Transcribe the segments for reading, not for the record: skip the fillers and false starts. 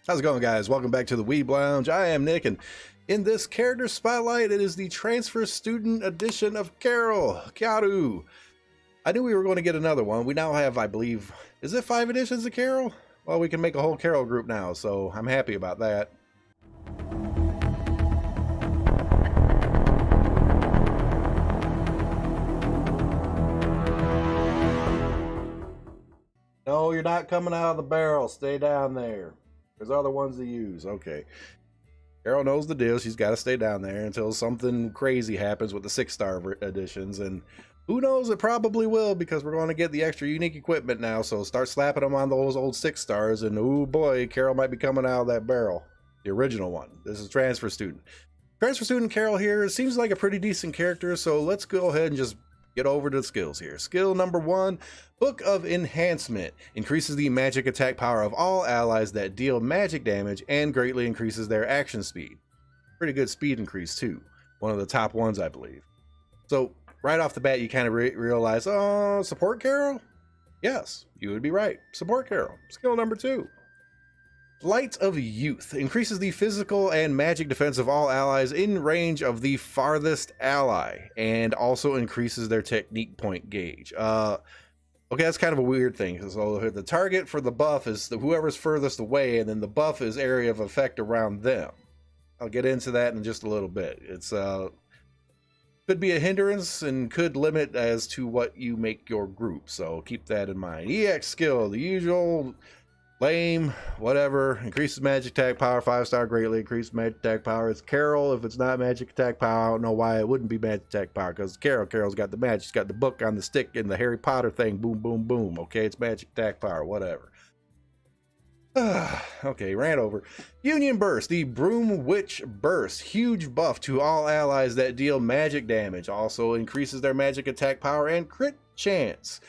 How's it going, guys? Welcome back to the Weeb Lounge. I am Nick, and in this character spotlight, it is the transfer student edition of Kyaru. I knew we were going to get another one. We now have, I believe, is it 5 editions of Carol? Well, we can make a whole Carol group now, so I'm happy about that. No, you're not coming out of the barrel. Stay down there. There's other ones to use. Okay. Carol knows the deal. She's got to stay down there until something crazy happens with the 6-star editions. And who knows, it probably will, because we're going to get the extra unique equipment now. So start slapping them on those old 6-stars. And oh boy, Carol might be coming out of that barrel. The original one. This is Transfer Student. Transfer Student Carol here seems like a pretty decent character. So let's go ahead and just get over to the skills here. Skill number 1, Book of Enhancement. Increases the magic attack power of all allies that deal magic damage and greatly increases their action speed. Pretty good speed increase too. One of the top ones, I believe. So right off the bat, you kind of realize, oh, support Carol? Yes, you would be right. Support Carol. Skill number 2. Light of Youth. Increases the physical and magic defense of all allies in range of the farthest ally, and also increases their technique point gauge. Okay, that's kind of a weird thing. So the target for the buff is whoever's furthest away, and then the buff is area of effect around them. I'll get into that in just a little bit. It's could be a hindrance and could limit as to what you make your group, so keep that in mind. EX skill, the usual lame, whatever. Increases magic attack power, 5-star, greatly increases magic attack power. It's Carol. If it's not magic attack power, I don't know why it wouldn't be magic attack power, because Carol's got the magic. She's got the book on the stick and the Harry Potter thing. Boom, boom, boom. Okay, it's magic attack power, whatever. Okay, ran over. Union Burst, the Broom Witch Burst. Huge buff to all allies that deal magic damage. Also increases their magic attack power and crit chance.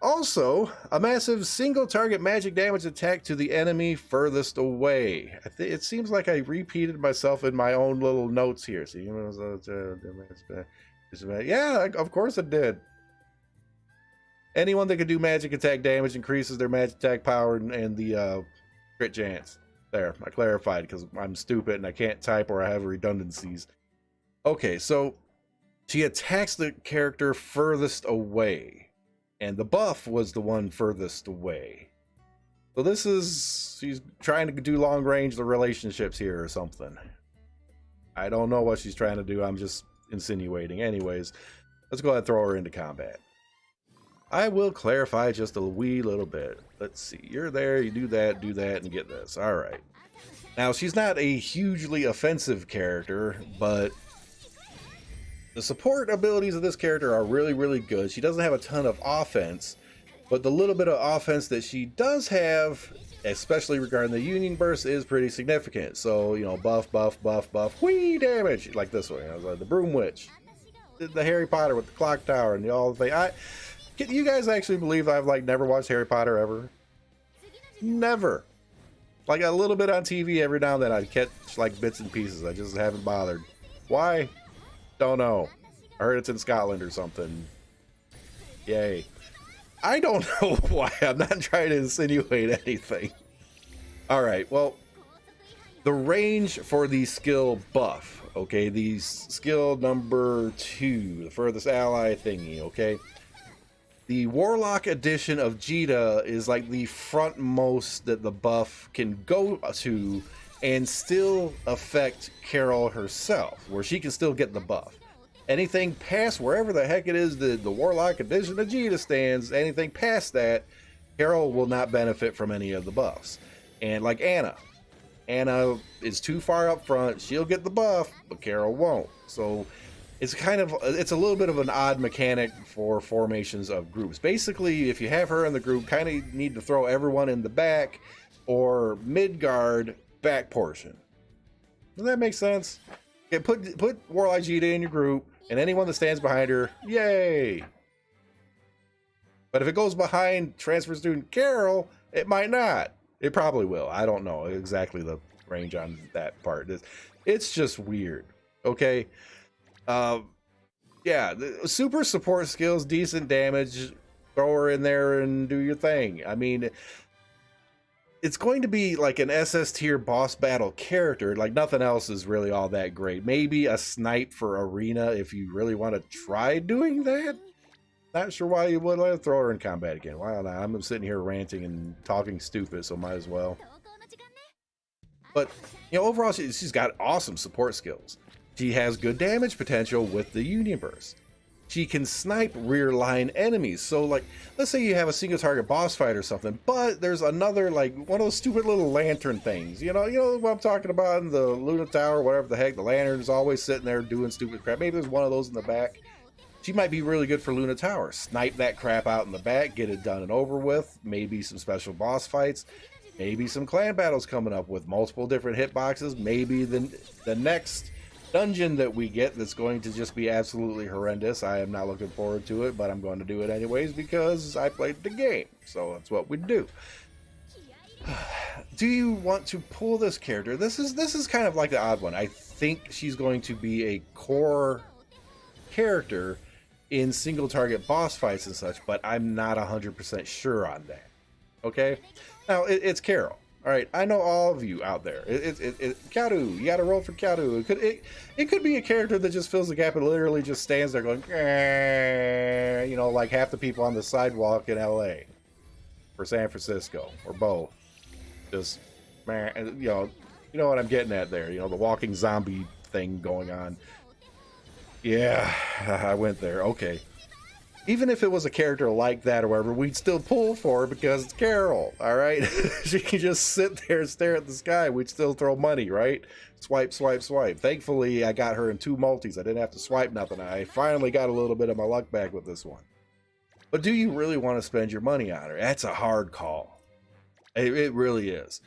Also, a massive single target magic damage attack to the enemy furthest away. It seems like I repeated myself in my own little notes here. See, yeah, of course it did. Anyone that can do magic attack damage increases their magic attack power and the crit chance. There, I clarified because I'm stupid and I can't type or I have redundancies. Okay, so she attacks the character furthest away. And the buff was the one furthest away. So this is, she's trying to do long range the relationships here or something. I don't know what she's trying to do. I'm just insinuating. Anyways, let's go ahead and throw her into combat. I will clarify just a wee little bit. Let's see. You're there, you do that, and get this. All right. Now, she's not a hugely offensive character, but the support abilities of this character are really, really good. She doesn't have a ton of offense, but the little bit of offense that she does have, especially regarding the Union Burst, is pretty significant. So, you know, buff, whee, damage, like this one. You know, the Broom Witch, the Harry Potter with the clock tower, and all the thing. Can you guys actually believe I've like never watched Harry Potter ever? Never. Like a little bit on TV every now and then I'd catch like bits and pieces. I just haven't bothered. Why? Don't know. I heard it's in Scotland or something. Yay. I don't know why. I'm not trying to insinuate anything. Alright, well, the range for the skill buff, okay, the skill number 2, the furthest ally thingy, okay? The Warlock edition of Jita is like the frontmost that the buff can go to and still affect Carol herself, where she can still get the buff. Anything past wherever the heck it is the Warlock edition of Jita stands, anything past that, Carol will not benefit from any of the buffs. And like Anna is too far up front, she'll get the buff, but Carol won't. So it's a little bit of an odd mechanic for formations of groups. Basically, if you have her in the group, kind of need to throw everyone in the back or mid-guard back portion. Does that make sense? Okay, put Warlock Jita in your group, and anyone that stands behind her, yay! But if it goes behind Transfer Student Carol, it might not. It probably will. I don't know exactly the range on that part. It's just weird. Okay? Yeah, the super support skills, decent damage, throw her in there and do your thing. I mean, it's going to be like an SS tier boss battle character. Like nothing else is really all that great. Maybe a snipe for arena if you really want to try doing that. Not sure why you would. Let throw her in combat again. Why not? I'm sitting here ranting and talking stupid, so might as well. But you know, overall, she's got awesome support skills. She has good damage potential with the Union Burst. She can snipe rear line enemies. So like, let's say you have a single target boss fight or something, but there's another, like one of those stupid little lantern things. You know what I'm talking about in the Luna Tower, whatever the heck, the lantern is always sitting there doing stupid crap. Maybe there's one of those in the back. She might be really good for Luna Tower. Snipe that crap out in the back, get it done and over with. Maybe some special boss fights. Maybe some clan battles coming up with multiple different hitboxes. Maybe the next dungeon that we get that's going to just be absolutely horrendous. I am not looking forward to it, but I'm going to do it anyways because I played the game. So that's what we do. Do you want to pull this character? This is kind of like the odd one. I think she's going to be a core character in single target boss fights and such, but I'm not 100% sure on that. Okay? Now, it's Carol. All right, I know all of you out there. Kyaru, you got to roll for Kyaru. It could be a character that just fills the gap and literally just stands there going, you know, like half the people on the sidewalk in LA or San Francisco or both. Just, man, you know what I'm getting at there. You know, the walking zombie thing going on. Yeah, I went there. Okay. Even if it was a character like that or whatever, we'd still pull for her because it's Carol, all right? She can just sit there and stare at the sky. We'd still throw money, right? Swipe, swipe, swipe. Thankfully, I got her in 2 multis. I didn't have to swipe nothing. I finally got a little bit of my luck back with this one. But do you really want to spend your money on her? That's a hard call. It really is.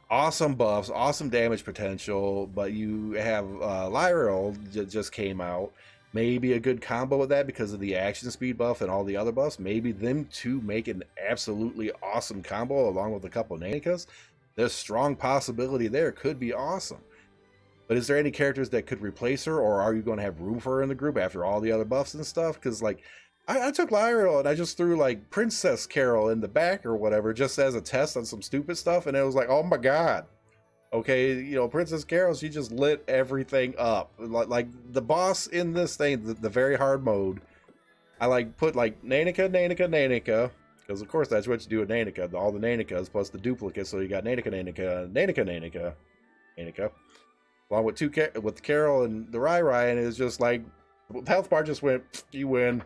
Awesome buffs, awesome damage potential, but you have Lyral that just came out. Maybe a good combo with that because of the action speed buff and all the other buffs. Maybe them two make an absolutely awesome combo along with a couple of Nanikas. There's strong possibility there. Could be awesome. But is there any characters that could replace her, or are you going to have room for her in the group after all the other buffs and stuff? Because like, I took Lyral and I just threw like Princess Carol in the back or whatever just as a test on some stupid stuff, and it was like, oh my god. Okay, you know, Princess Carol, she just lit everything up. Like the boss in this thing, the very hard mode, I like put like Nanika, because of course that's what you do with Nanika, all the Nanikas plus the duplicates, so you got Nanika, along with Carol and the Rai, and it was just like, the health bar just went, you win.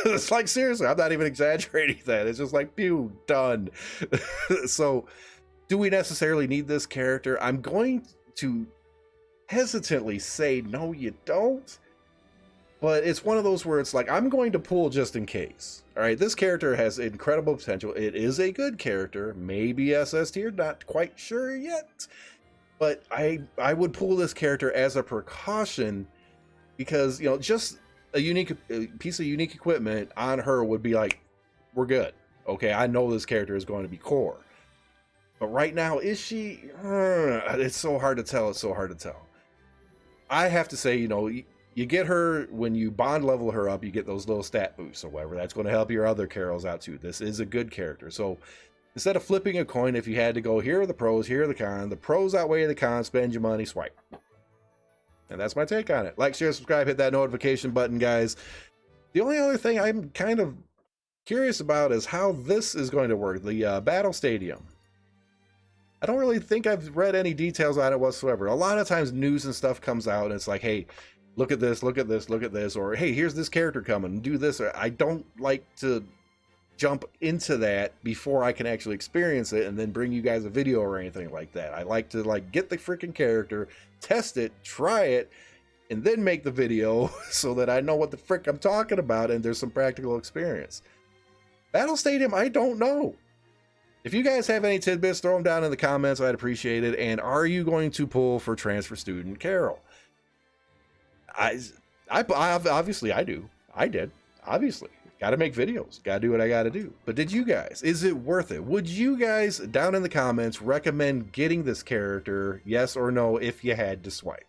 It's like, seriously, I'm not even exaggerating that. It's just like, pew, done. So, do we necessarily need this character? I'm going to hesitantly say no, you don't. But it's one of those where it's like, I'm going to pull just in case. All right, this character has incredible potential. It is a good character. Maybe SS tier, not quite sure yet. But I would pull this character as a precaution because, you know, just a piece of unique equipment on her would be like, we're good. Okay, I know this character is going to be core. But right now, is she? It's so hard to tell. It's so hard to tell. I have to say, you know, you get her when you bond level her up, you get those little stat boosts or whatever. That's going to help your other Carols out too. This is a good character. So instead of flipping a coin, if you had to go, here are the pros, here are the cons. The pros outweigh the cons. Spend your money, swipe. And that's my take on it. Like, share, subscribe, hit that notification button, guys. The only other thing I'm kind of curious about is how this is going to work. The battle stadium. I don't really think I've read any details on it whatsoever. A lot of times news and stuff comes out and it's like, hey, look at this, look at this, look at this, or hey, here's this character coming, do this. I don't like to jump into that before I can actually experience it and then bring you guys a video or anything like that. I like to like get the freaking character, test it, try it, and then make the video so that I know what the frick I'm talking about and there's some practical experience. Battle Stadium, I don't know. If you guys have any tidbits, throw them down in the comments. I'd appreciate it. And are you going to pull for transfer student Carol? I obviously I do. I did. Obviously. Got to make videos. Got to do what I got to do. But did you guys? Is it worth it? Would you guys, down in the comments, recommend getting this character? Yes or no if you had to swipe?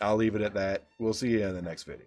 I'll leave it at that. We'll see you in the next video.